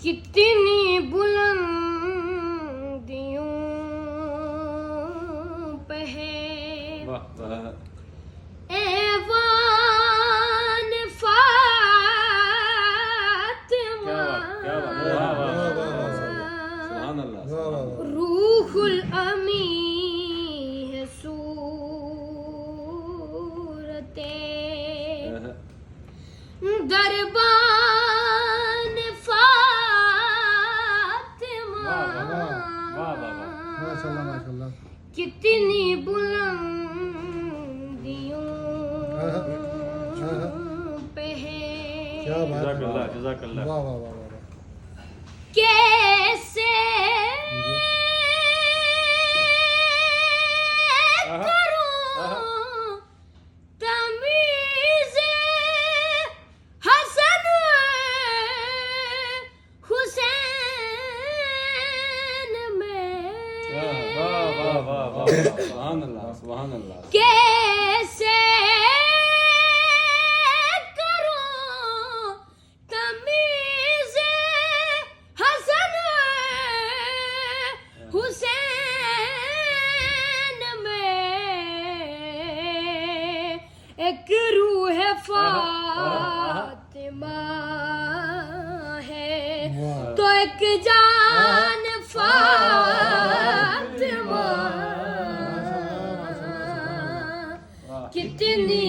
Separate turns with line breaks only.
کتنی بلندیوں پہ ہے ایوان فاطمہ، روح الامی ہے صورت دربان فاطمہ، کتنی بلندیوں پہ ہے،
جزاک اللہ
کیسے کروں تمیز حسن حسین میں،
سبحان اللہ
کیسے کروں تمیز حسن حسین میں، ایک روح فاطمہ ہے تو ایک جان فاطمہ، کتنی